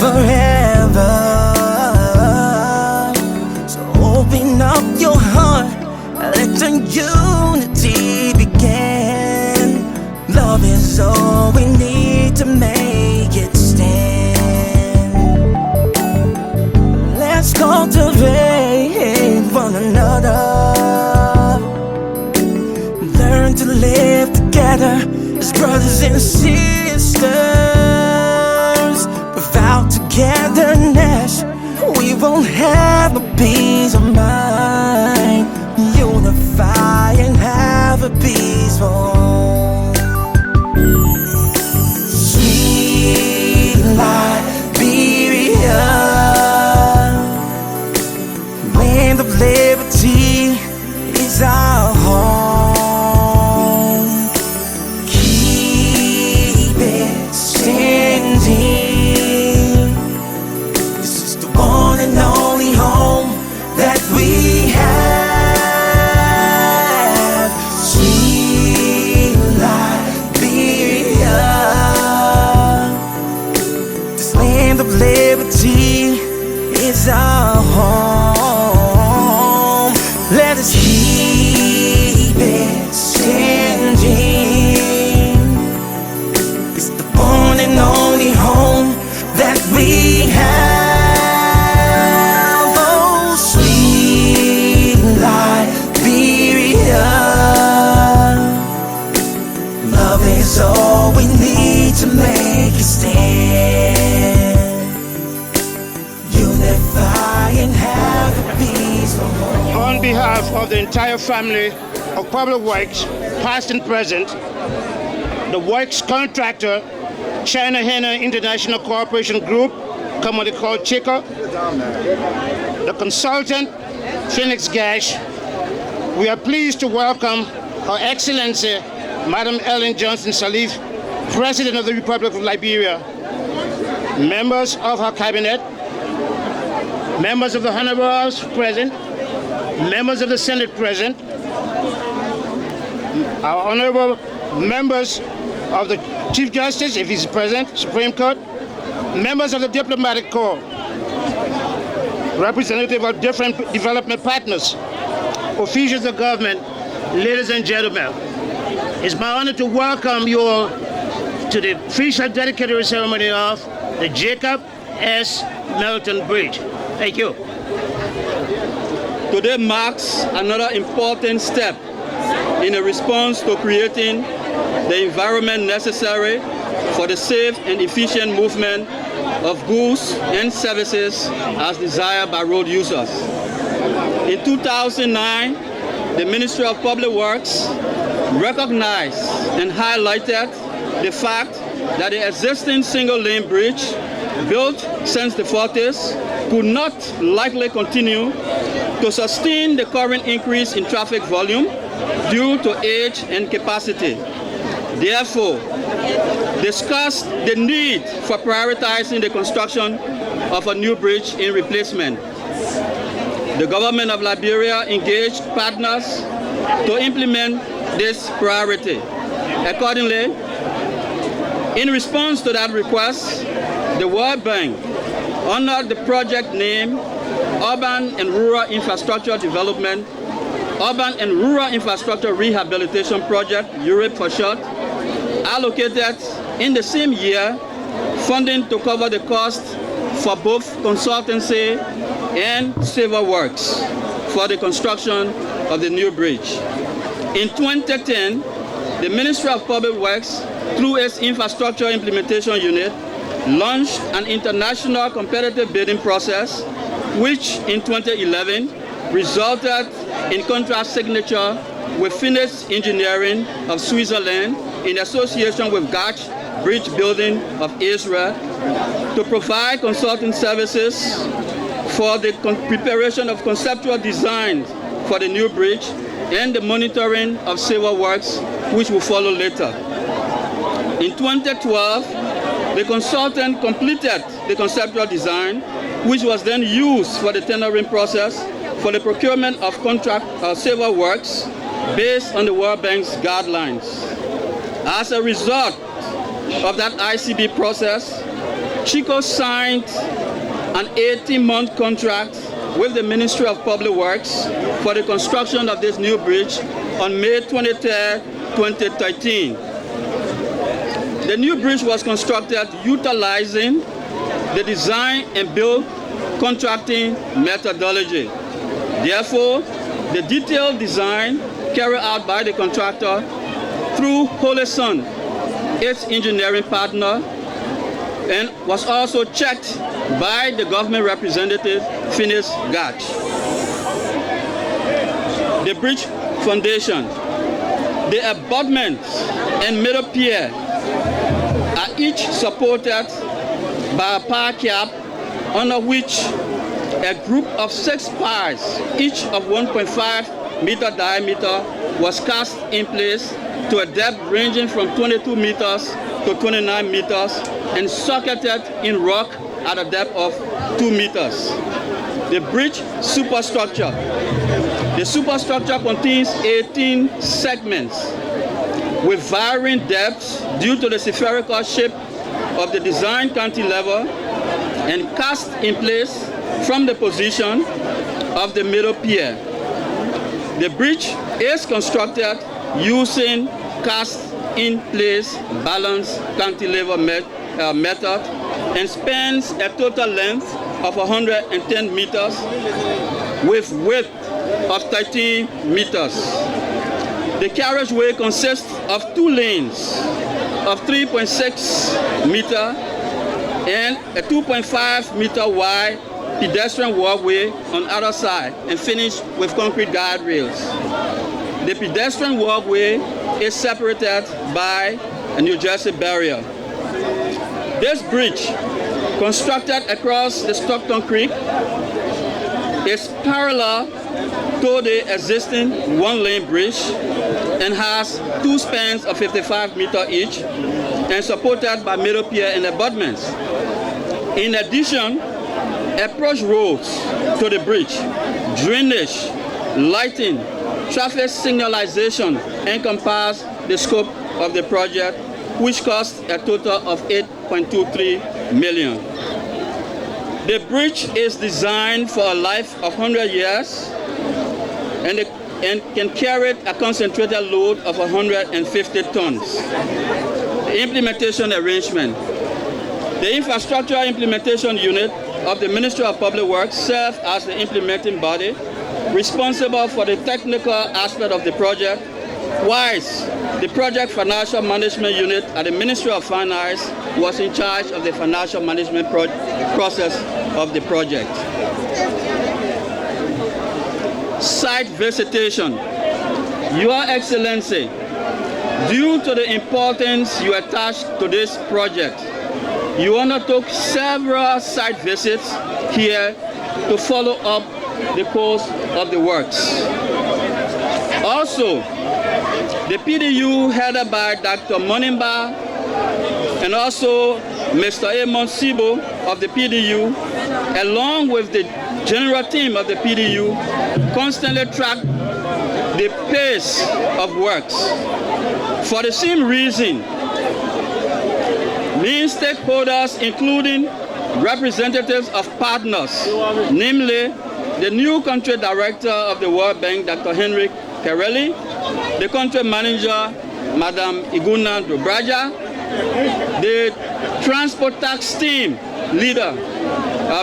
forever. So open up your heart, let the unity begin. Love is all we need to make it stand. Let's cultivate one another. Learn to live together as brothers and sisters. Without togetherness, we won't have a peace of mind. Unify and have a peaceful home. Sweet Liberia, land of liberty is our home. Keep it standing. This is the one and only home that we have. Sweet Liberia, this land of liberty is our home. Let us keep it standing. It's the one and only home that we have. Oh, sweet Liberia, love is all we need to make it stand. Unify and have a peaceful home. On behalf of the entire family of Public Works, past and present, the Works Contractor, China Henna International Corporation Group, commonly called Chico, the consultant, Phoenix Gash, we are pleased to welcome Her Excellency, Madam Ellen Johnson Sirleaf, President of the Republic of Liberia, members of her cabinet, members of the Honorable House present, members of the Senate present, our honorable members of the Chief Justice, if he's present, Supreme Court, members of the Diplomatic Corps, representatives of different development partners, officials of government, ladies and gentlemen. It's my honor to welcome you all to the official dedicatory ceremony of the Jake Milton Bridge. Thank you. Today marks another important step in a response to creating the environment necessary for the safe and efficient movement of goods and services as desired by road users. In 2009, the Ministry of Public Works recognized and highlighted the fact that the existing single-lane bridge built since the 40s could not likely continue to sustain the current increase in traffic volume due to age and capacity. Therefore, discussed the need for prioritizing the construction of a new bridge in replacement. The government of Liberia engaged partners to implement this priority. Accordingly, in response to that request, the World Bank, under the project name Urban and Rural Infrastructure Development, Urban and Rural Infrastructure Rehabilitation Project, URIP for short, allocated in the same year funding to cover the cost for both consultancy and civil works for the construction of the new bridge. In 2010, the Ministry of Public Works, through its Infrastructure Implementation Unit, launched an international competitive bidding process, which in 2011 resulted in contract signature with Phoenix Engineering of Switzerland in association with Gach Bridge Building of Israel to provide consulting services for the preparation of conceptual designs for the new bridge and the monitoring of civil works, which will follow later. In 2012, the consultant completed the conceptual design, which was then used for the tendering process for the procurement of civil works based on the World Bank's guidelines. As a result of that ICB process, Chico signed an 18-month contract with the Ministry of Public Works for the construction of this new bridge on May 23, 2013. The new bridge was constructed utilizing the design and build contracting methodology. Therefore, the detailed design carried out by the contractor through Holy Sun, its engineering partner, and was also checked by the government representative, Phineas Gach. The bridge foundation, the abutments and middle pier are each supported by a power cap under which a group of 6 piles, each of 1.5 meter diameter, was cast in place to a depth ranging from 22 meters to 29 meters and socketed in rock at a depth of 2 meters. The bridge superstructure. The superstructure contains 18 segments with varying depths due to the spherical shape of the design cantilever and cast in place from the position of the middle pier. The bridge is constructed using cast-in-place balanced cantilever method and spans a total length of 110 meters with width of 13 meters. The carriageway consists of 2 lanes of 3.6 meter and a 2.5 meter wide pedestrian walkway on either side and finished with concrete guardrails. The pedestrian walkway is separated by a New Jersey barrier. This bridge, constructed across the Stockton Creek, is parallel to the existing 1-lane bridge and has 2 spans of 55 meters each and supported by middle pier and abutments. In addition, approach roads to the bridge, drainage, lighting, traffic signalization encompass the scope of the project, which cost a total of $8.23 million. The bridge is designed for a life of 100 years and can carry a concentrated load of 150 tons. The implementation arrangement. The Infrastructure Implementation Unit of the Ministry of Public Works serves as the implementing body responsible for the technical aspect of the project, whilst the Project Financial Management Unit at the Ministry of Finance was in charge of the financial management process of the project. Site visitation. Your Excellency, due to the importance you attach to this project, you undertook several site visits here to follow up the course of the works. Also, the PDU headed by Dr. Monimba and also Mr. Amon Sibo of the PDU, along with the general team of the PDU, constantly track the pace of works. For the same reason, main stakeholders, including representatives of partners, namely the new country director of the World Bank, Dr. Henrik Kareli, the country manager, Madam Iguna Dobraja, the transport tax team leader,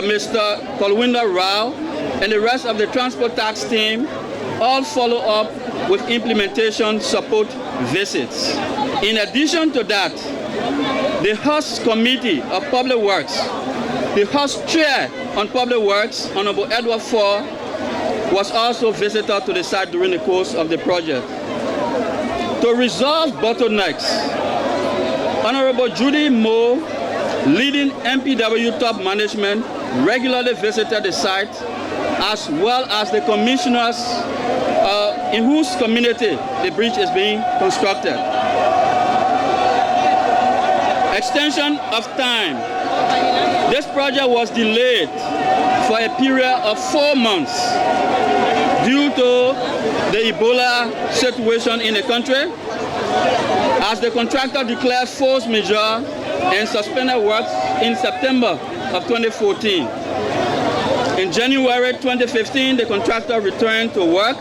Mr. Kolwinda Rao, and the rest of the transport tax team all follow up with implementation support visits. In addition to that, the host committee of Public Works, the host chair on Public Works, Honorable Edward Ford, was also visited to the site during the course of the project. To resolve bottlenecks, Honorable Gyude Moore, leading MPW top management, regularly visited the site, as well as the commissioners in whose community the bridge is being constructed. Extension of time. This project was delayed for a period of 4 months due to the Ebola situation in the country, as the contractor declared force majeure and suspended works in September of 2014. In January 2015, the contractor returned to work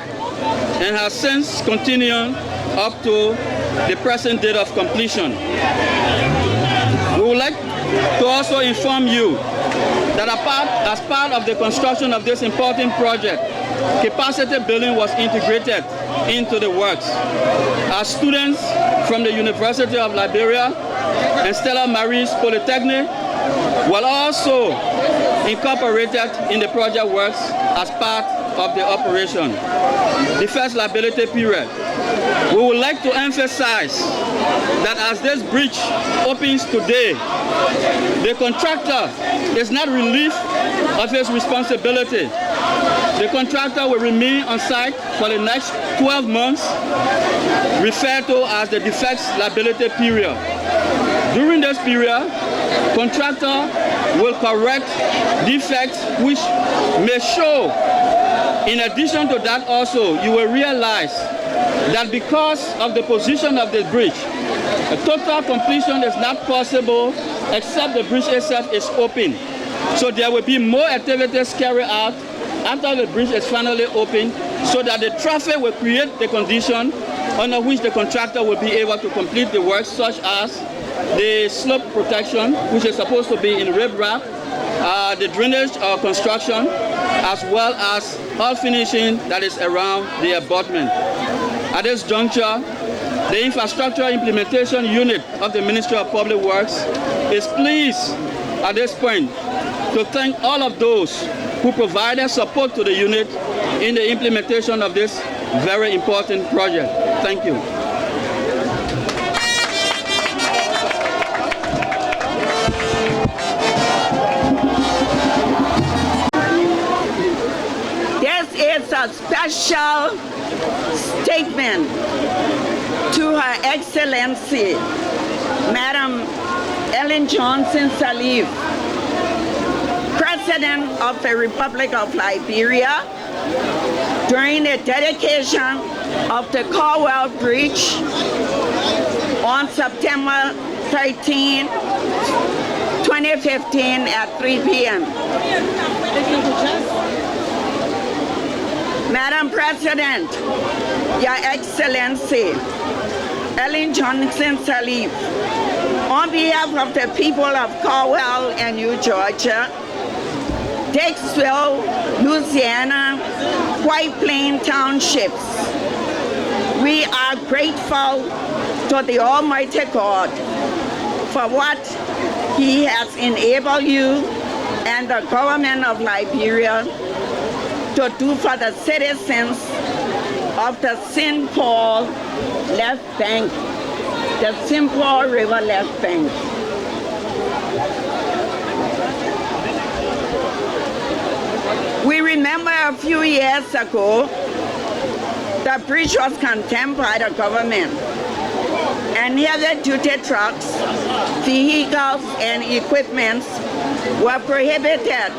and has since continued up to the present date of completion. We would like to also inform you that as part of the construction of this important project, capacity building was integrated into the works. Our students from the University of Liberia and Stella Maris Polytechnic were also incorporated in the project works as part of the operation. The first liability period. We would like to emphasize that as this bridge opens today, the contractor is not relieved of his responsibility. The contractor will remain on site for the next 12 months, referred to as the defects liability period. During this period, contractor will correct defects which may show. In addition to that also, you will realize that because of the position of the bridge, a total completion is not possible except the bridge itself is open. So there will be more activities carried out after the bridge is finally open, so that the traffic will create the condition under which the contractor will be able to complete the work, such as the slope protection, which is supposed to be in riprap, the drainage construction, as well as all finishing that is around the abutment. At this juncture, the Infrastructure Implementation Unit of the Ministry of Public Works is pleased at this point to thank all of those who provided support to the unit in the implementation of this very important project. Thank you. This is a special statement to Her Excellency, Madam Ellen Johnson Sirleaf, President of the Republic of Liberia, during the dedication of the Caldwell Bridge on September 13, 2015 at 3 p.m. Madam President, Your Excellency, Ellen Johnson Sirleaf, on behalf of the people of Caldwell and New Georgia, Dixville, Louisiana, White Plains townships, we are grateful to the Almighty God for what He has enabled you and the government of Liberia to do for the citizens of the St. Paul left bank, the St. Paul River left bank. We remember a few years ago, the bridge was condemned by the government, and heavy-duty trucks, vehicles, and equipment were prohibited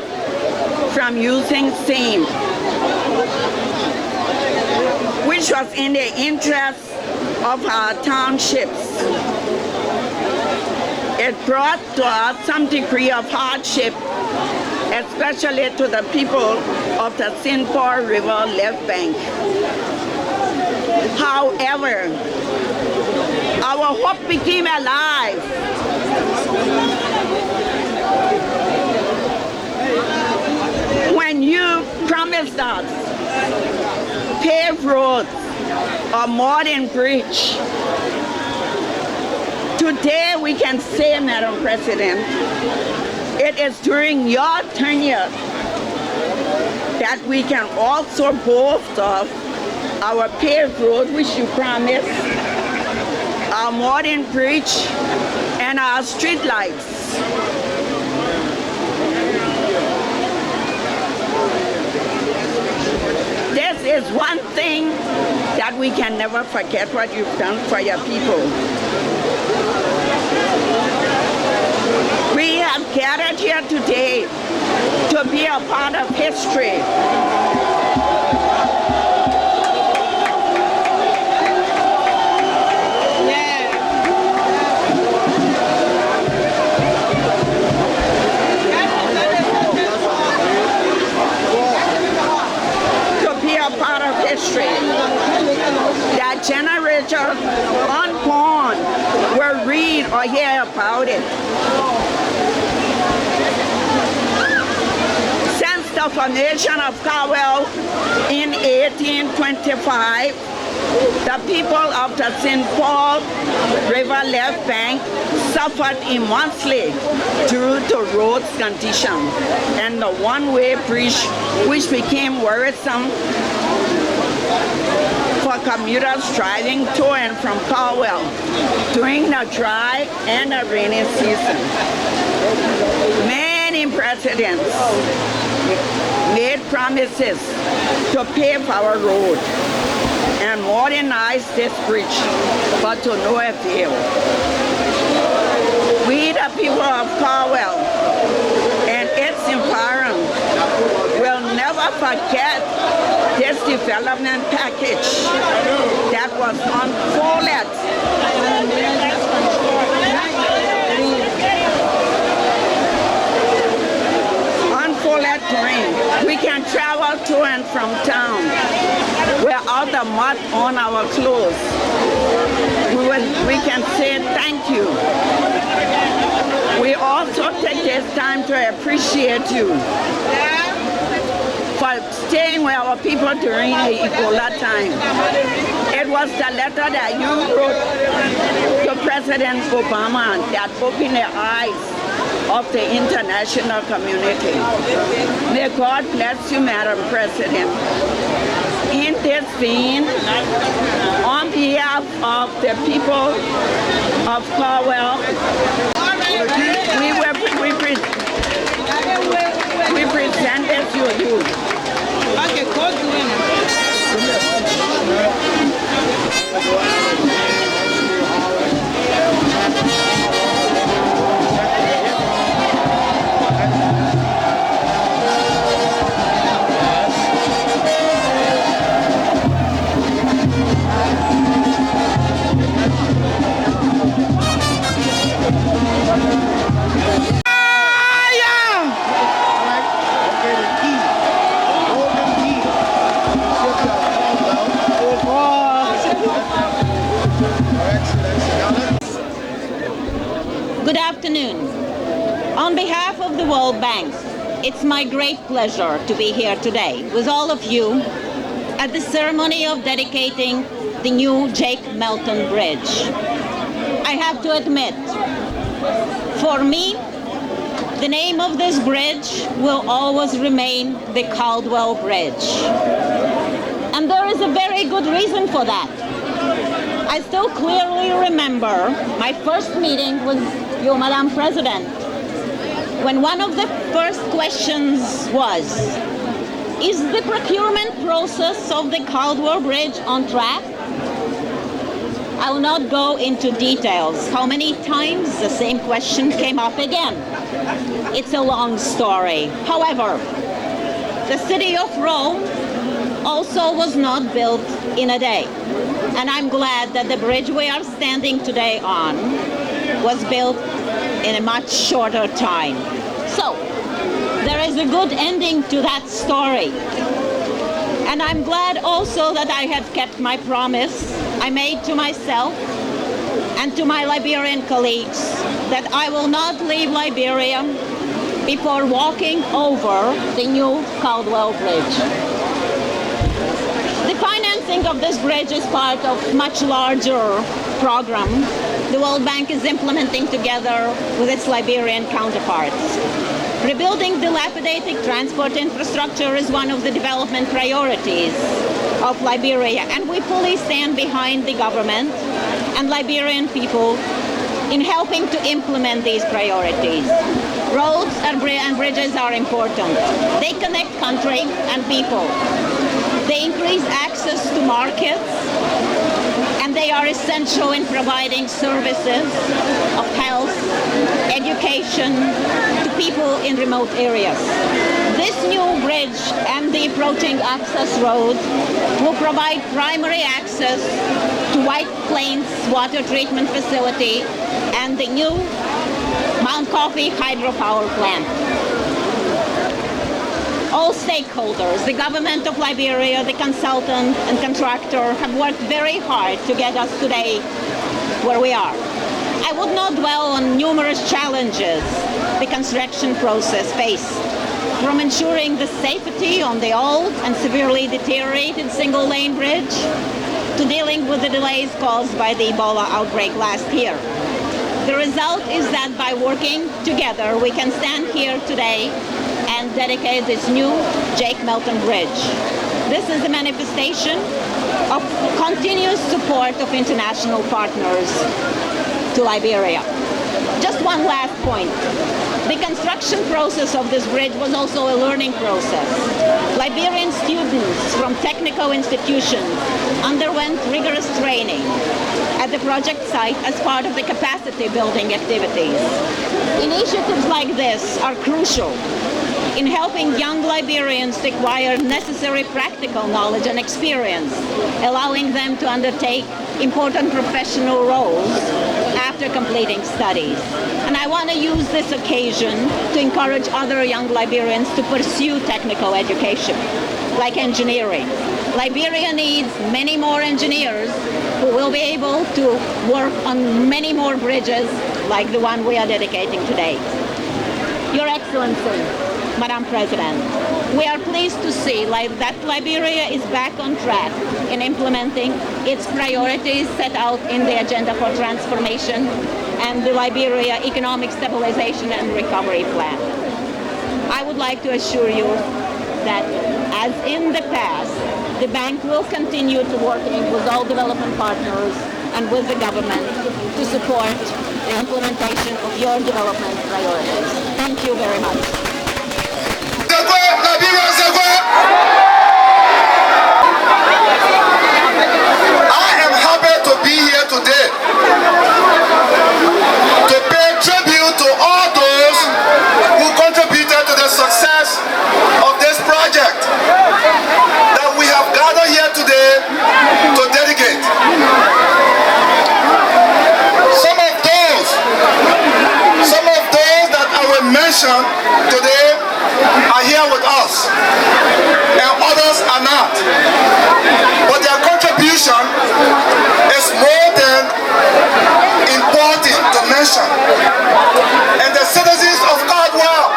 from using same, which was in the interest of our townships. It brought to us some degree of hardship, especially to the people of the St. Paul River left bank. However, our hope became alive when you promised us paved roads, a modern bridge. Today we can say, Madam President, it is during your tenure that we can also boast of our paved road, which you promised, our modern bridge, and our street lights. This is one thing that we can never forget, what you've done for your people. We have gathered here today to be a part of history. about it. Since the formation of Caldwell in 1825, the people of the St. Paul River left bank suffered immensely due to road condition and the one-way bridge, which became worrisome for commuters driving to and from Caldwell during the dry and the rainy season. Many presidents made promises to pave our road and modernize this bridge, but to no avail. We, the people of Caldwell and its environment, will never forget this development package that was unfolded. We can travel to and from town without the mud on our clothes. We can say thank you. We also take this time to appreciate you for staying with our people during the Ebola time. It was the letter that you wrote to President Obama that opened the eyes of the international community. May God bless you, Madam President. In this vein, on behalf of the people of Caldwell, we present this to you. Good afternoon. On behalf of the World Bank, it's my great pleasure to be here today with all of you at the ceremony of dedicating the new Jake Milton Bridge. I have to admit, for me, the name of this bridge will always remain the Caldwell Bridge. And there is a very good reason for that. I still clearly remember my first meeting with you, Madam President, when one of the first questions was, is the procurement process of the Caldwell Bridge on track? I will not go into details how many times the same question came up again. It's a long story. However, the city of Rome also was not built in a day. And I'm glad that the bridge we are standing today on was built in a much shorter time. So, there is a good ending to that story. And I'm glad also that I have kept my promise I made to myself and to my Liberian colleagues that I will not leave Liberia before walking over the new Caldwell Bridge. The financing of this bridge is part of a much larger program the World Bank is implementing together with its Liberian counterparts. Rebuilding dilapidated transport infrastructure is one of the development priorities of Liberia, and we fully stand behind the government and Liberian people in helping to implement these priorities. Roads and bridges are important. They connect country and people. They increase access to markets, and they are essential in providing services of health, education to people in remote areas. This new bridge and the approaching access road will provide primary access to White Plains Water Treatment Facility and the new Mount Coffee hydropower plant. All stakeholders, the government of Liberia, the consultant and contractor have worked very hard to get us today where we are. I would not dwell on numerous challenges the construction process faced, from ensuring the safety on the old and severely deteriorated single-lane bridge to dealing with the delays caused by the Ebola outbreak last year. The result is that by working together, we can stand here today and dedicate this new Jake Milton Bridge. This is a manifestation of continuous support of international partners to Liberia. Just one last point. The construction process of this bridge was also a learning process. Liberian students from technical institutions underwent rigorous training at the project site as part of the capacity building activities. Initiatives like this are crucial in helping young Liberians to acquire necessary practical knowledge and experience, allowing them to undertake important professional roles after completing studies. And I want to use this occasion to encourage other young Liberians to pursue technical education, like engineering. Liberia needs many more engineers who will be able to work on many more bridges like the one we are dedicating today. Your Excellency, Madam President, we are pleased to see that Liberia is back on track in implementing its priorities set out in the Agenda for Transformation and the Liberia Economic Stabilization and Recovery Plan. I would like to assure you that, as in the past, the bank will continue to working with all development partners and with the government to support the implementation of your development priorities. Thank you very much. I am happy to be here today to pay tribute to all those who contributed to the success of this project that we have gathered here today to dedicate. Some of those that I will mention today are here with us, and others are not. But their contribution is more than important to mention. And the citizens of Caldwell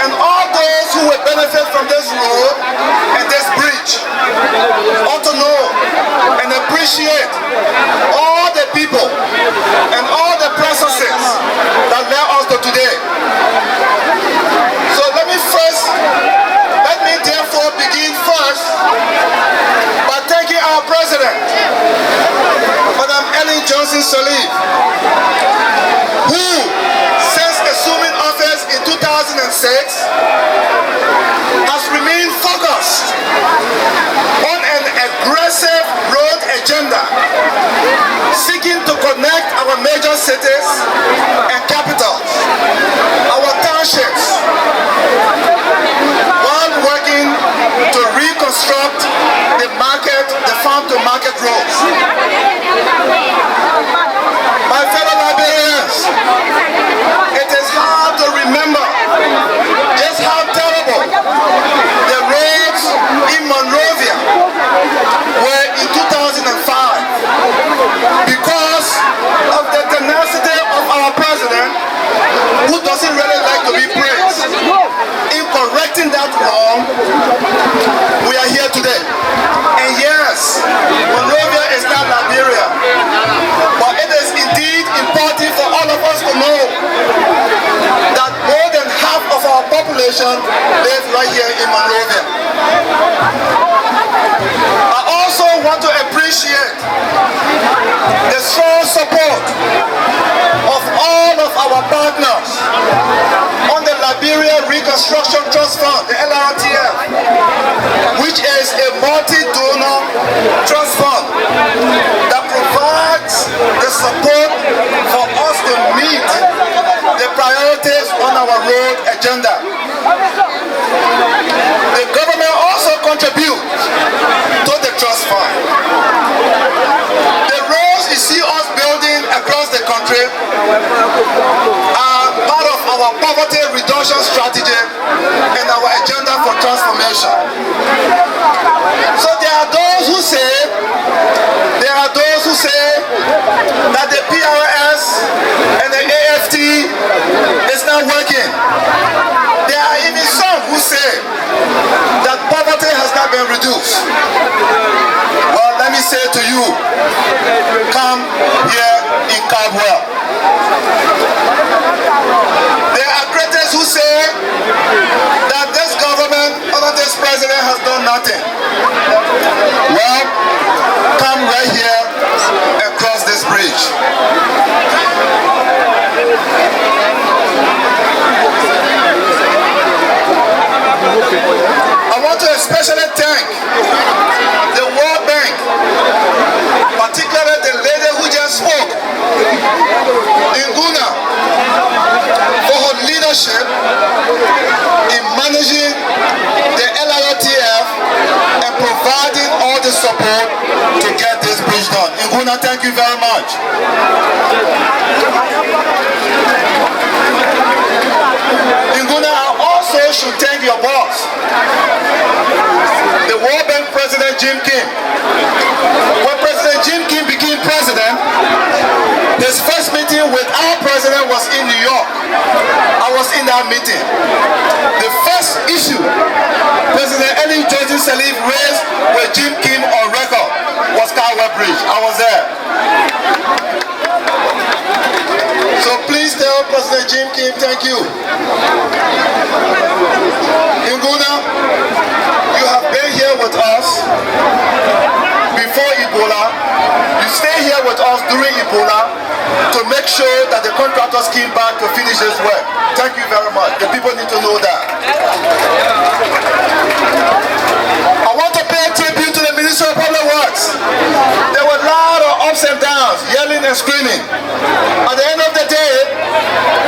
and all those who will benefit from this road and this bridge ought to know and appreciate all the people and all the processes that led us to today. So let me therefore begin first by thanking our President, Madam Sirleaf, who, since assuming office in 2006, has remained focused on an aggressive road agenda, seeking to connect our major cities and capitals, our townships, while working to reconstruct the farm-to-market roads. My fellow Liberians, it is hard to remember just how terrible the roads in Monrovia were in 2005 because of the tenacity of our president, who doesn't really like to be praised. In correcting that wrong, we are here today. And yes, Monrovia is not Liberia, but it is indeed important for all of us to know that more than half of our population live right here in Monrovia. I also want to appreciate the strong support of all of our partners on the Liberia Reconstruction Trust Fund, the LRTF, which is a multi-donor trust fund that provides the support for us to meet the priorities on our road agenda. The government also contributes to the trust fund. The roads you see us building across the country are part of our poverty reduction strategy and our agenda for transformation. So there are those who say that the PRS can reduce. Well, let me say to you, come here in Caldwell. There are critics who say that this government under this president has done nothing. Well, come right here and cross this bridge. I want to especially thank the World Bank, particularly the lady who just spoke, Nguna, for her leadership in managing the LIOTF and providing all the support to get this bridge done. Nguna, thank you very much. Nguna, I also should thank your boss, the World Bank President Jim Kim. When President Jim Kim became president, his first meeting with our president was in New York. I was in that meeting. The first issue President Sirleaf raised with Jim Kim on record was Caldwell Bridge. I was there. So please tell President Jim Kim thank you. Nguna, you have been here with us before Ebola. You stay here with us during Ebola to make sure that the contractors came back to finish this work. Thank you very much. The people need to know that. I want to pay tribute to the Minister of Public Works. There were a lot of ups and downs, yelling and screaming. At the end of the day,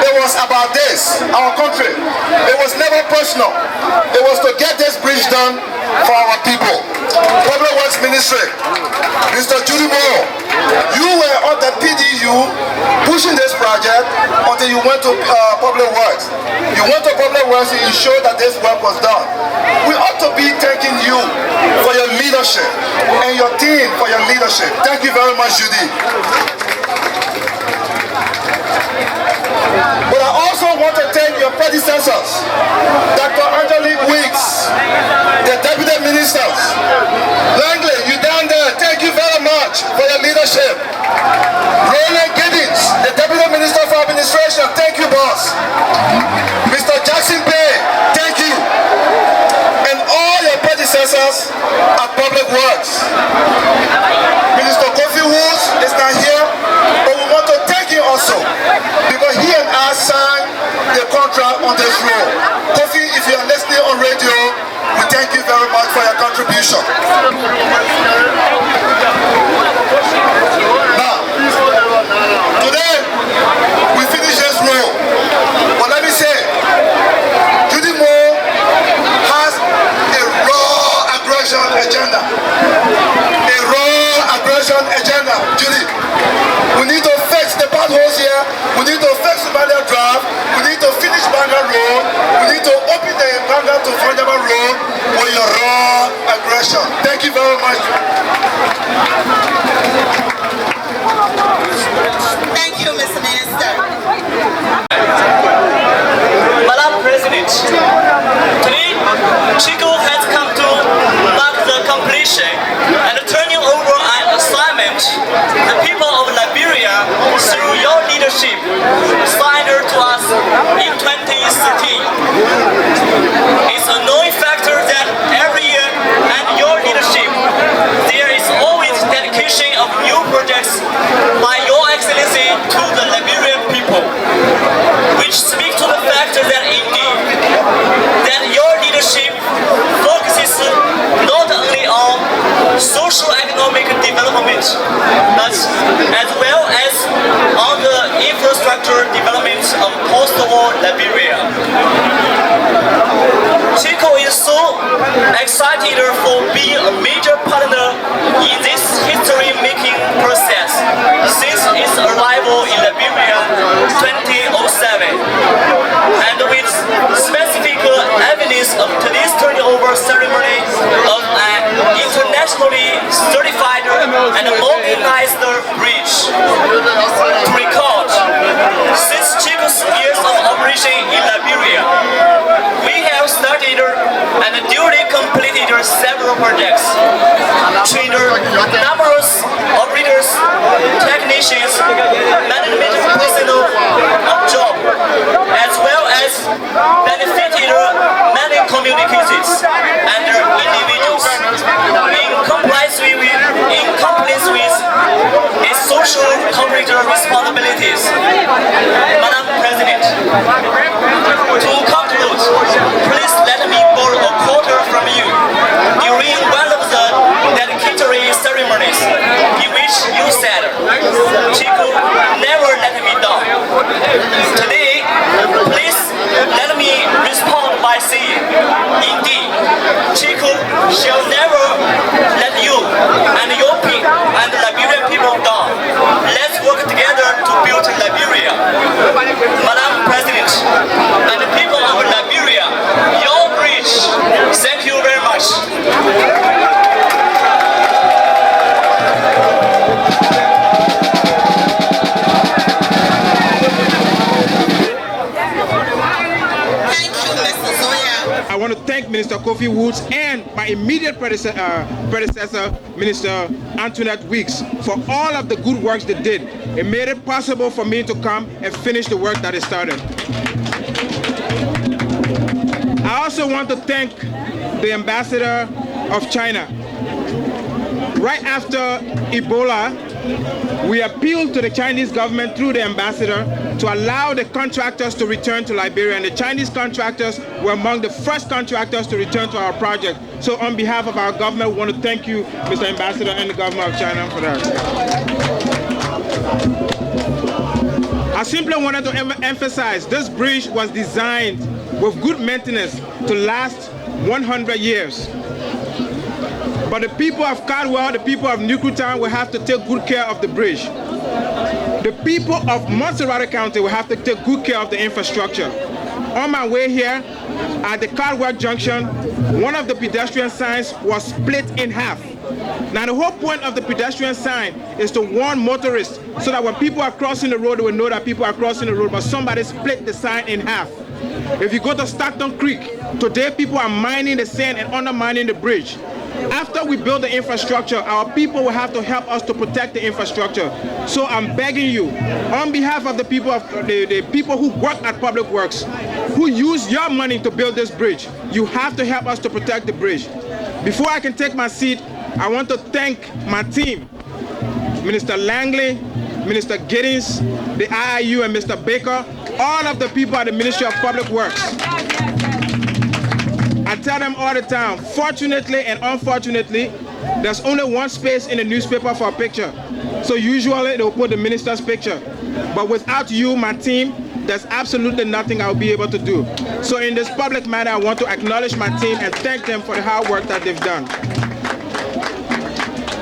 it was about this, our country. It was never personal. It was to get this bridge done for our people. Public Works Ministry, Mr. Gyude Moore, you were on the PDU pushing this project until you went to Public Works. You went to Public Works to ensure that this work was done. We ought to be thanking you for your leadership and your team for your leadership. Thank you very much, Judy. But I also want to thank your predecessors, Dr. Angelique Weeks, the deputy ministers. Langley, you down there, thank you very much for your leadership. Roland Giddings, the deputy minister for administration, thank you, boss. Mr. Jackson Bay, thank you. And all your predecessors at Public Works. Minister Kofi Woods is not here, but we want to thank you also, because he and I signed the contract on this road. Kofi, if you are listening on radio, we thank you very much for your contribution. Now, today, we finish this road. But let me say, Gyude Moore has a raw aggression agenda. A raw aggression agenda. Judy, we need to fix the potholes here. We need to fix the Banga Drive. We need to finish Banga Road. We need to open the Banga to Fandama Road with your raw aggression. Thank you very much. Thank you, Mr. Minister. Madam President, today Chico has come to mark the completion and turning over an assignment the people of Liberia through your leadership surrendered to us in 2016. It's a known factor that every year under your leadership there is always dedication of new projects by your excellency to the Liberian people, which speak to the fact that indeed that your leadership focuses not only on social economic development, but as well as on the infrastructure development of post-war Liberia. Chico is so excited for being a major partner in this history-making process since its arrival in Liberia 2007, and with specific evidence of today's turning over ceremony of an internationally certified and modernized bridge. To record, since Chico's years of operation in Liberia, we have started and duly completed several projects requisites and their individuals in compliance with its social corporate responsibilities. Madam President, to conclude, please let me borrow a quote from you during one of the dedicatory ceremonies in which you said, "Chico, never let me down." Today, please let me respond by saying, indeed, Chico shall never let you and your people and the Liberian people down. Let's work together to build Liberia. Madam President and the people of Liberia, your bridge. Thank you very much. I want to thank Minister Kofi Woods and my immediate predecessor, Minister Antoinette Weeks, for all of the good works they did. It made it possible for me to come and finish the work that is started. I also want to thank the Ambassador of China. Right after Ebola, we appealed to the Chinese government through the ambassador to allow the contractors to return to Liberia, and the Chinese contractors were among the first contractors to return to our project. So on behalf of our government, we want to thank you, Mr. Ambassador, and the government of China for that. I simply wanted to emphasize this bridge was designed with good maintenance to last 100 years. But the people of Caldwell, the people of Newtown will have to take good care of the bridge. The people of Montserrado County will have to take good care of the infrastructure. On my way here, at the Caldwell Junction, one of the pedestrian signs was split in half. Now the whole point of the pedestrian sign is to warn motorists so that when people are crossing the road, they will know that people are crossing the road, but somebody split the sign in half. If you go to Stockton Creek, today people are mining the sand and undermining the bridge. After we build the infrastructure, our people will have to help us to protect the infrastructure. So I'm begging you, on behalf of the people who work at Public Works, who use your money to build this bridge, you have to help us to protect the bridge. Before I can take my seat, I want to thank my team, Minister Langley, Minister Giddings, the IIU, and Mr. Baker, all of the people at the Ministry of Public Works. I tell them all the time, fortunately and unfortunately, there's only one space in the newspaper for a picture. So usually they'll put the minister's picture. But without you, my team, there's absolutely nothing I'll be able to do. So in this public matter, I want to acknowledge my team and thank them for the hard work that they've done.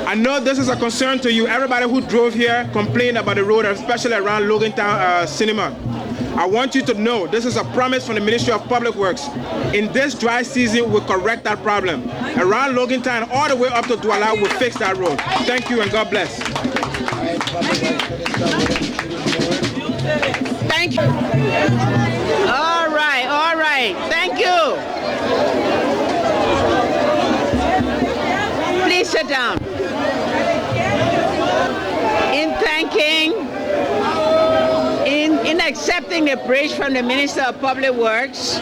I know this is a concern to you. Everybody who drove here complained about the road, especially around Logantown Cinema. I want you to know this is a promise from the Ministry of Public Works. In this dry season, we'll correct that problem. Around Logantown, all the way up to Douala, we'll fix that road. Thank you and God bless. Thank you. All right. Thank you. Please sit down. In accepting the bridge from the Minister of Public Works,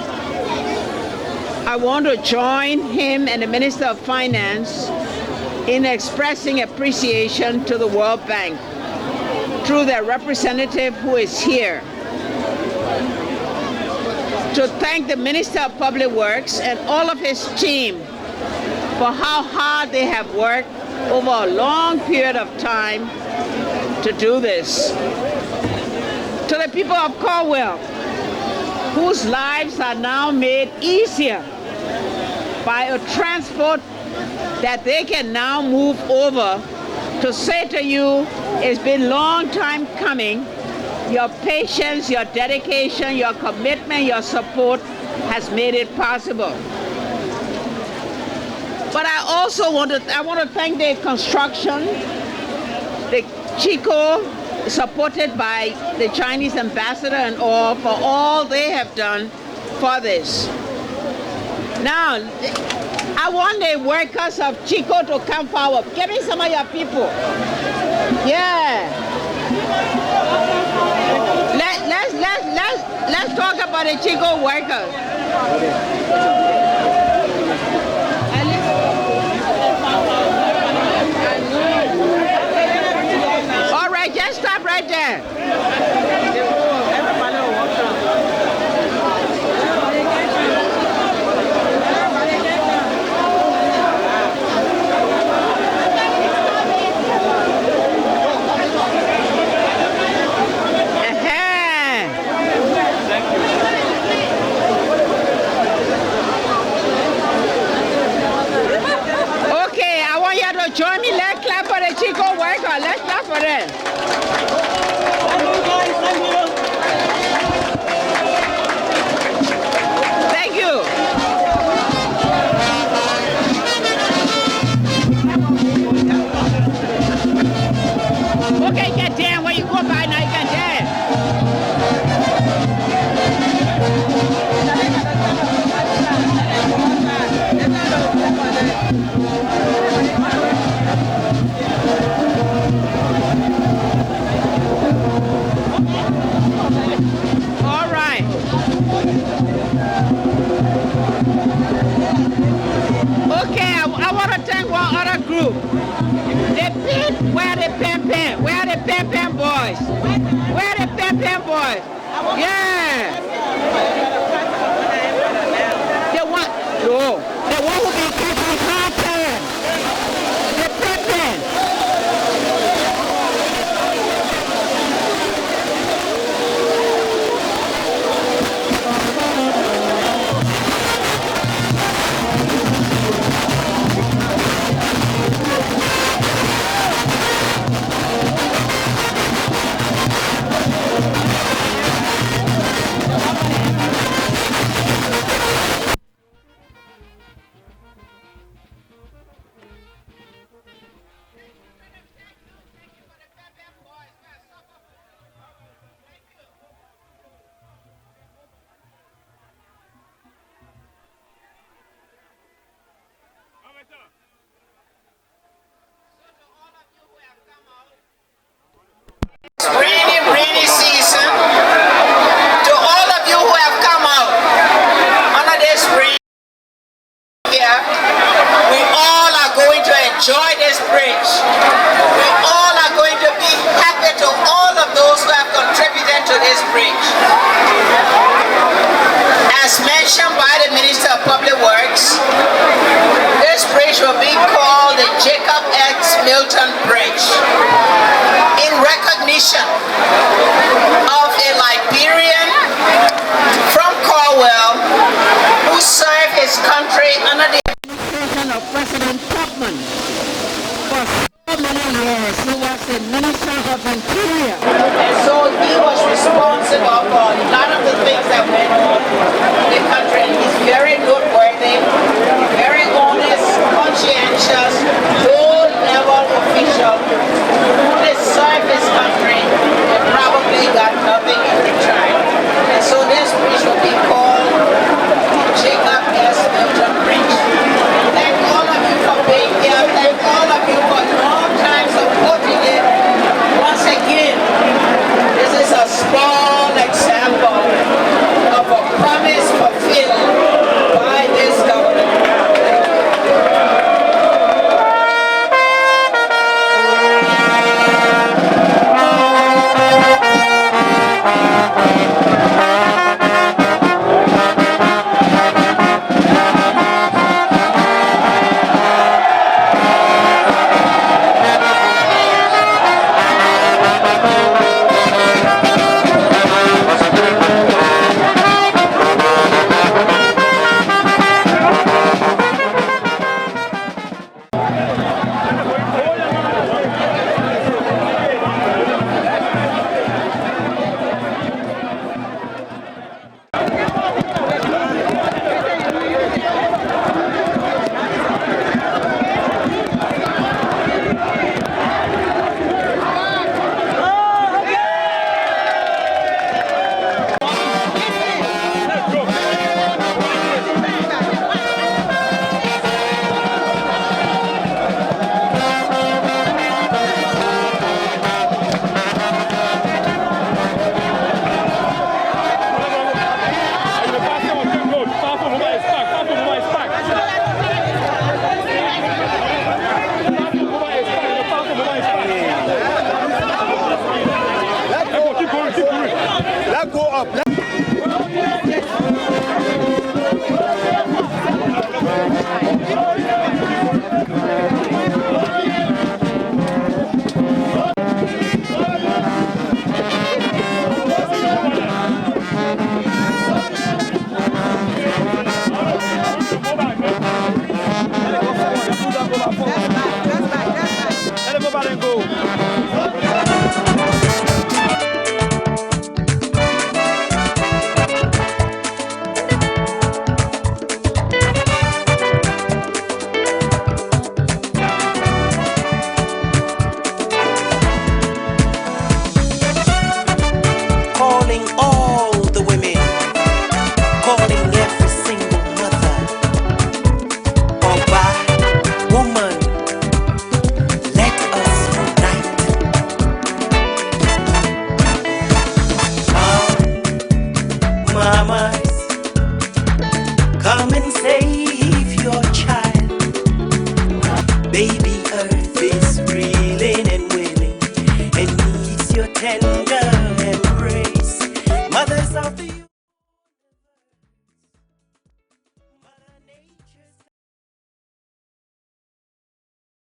I want to join him and the Minister of Finance in expressing appreciation to the World Bank through their representative who is here, to thank the Minister of Public Works and all of his team for how hard they have worked over a long period of time to do this. To the people of Caldwell, whose lives are now made easier by a transport that they can now move over, to say to you, it's been a long time coming. Your patience, your dedication, your commitment, your support has made it possible. But I also want to thank the construction, the Chico, supported by the Chinese ambassador and all, for all they have done for this. Now, I want the workers of Chico to come forward. Give me some of your people. Yeah. Let's talk about the Chico workers. Join me, let's clap for the Chico worker. Let's clap for them. Thank you. Okay, get down. When you go by now, you get down. All right. Okay, I want to thank one other group. They pin, where the pen where the pen boys? Where the pen boys? Yeah. The one who can keep the hard pen. The pen. Rainy season. To all of you who have come out under this rain here, we all are going to enjoy this bridge. We all are going to be happy to all of those who have contributed to this bridge. As mentioned by the Minister of Public Works, this bridge will be called the Jake Milton Bridge, in recognition of a Liberian from Caldwell who served his country under the administration of President Tubman for so many years. He was the Minister of Interior. And so he was responsible for a lot of the things that went on in the country. And he's very noteworthy, very honest, conscientious, low-level official. baby.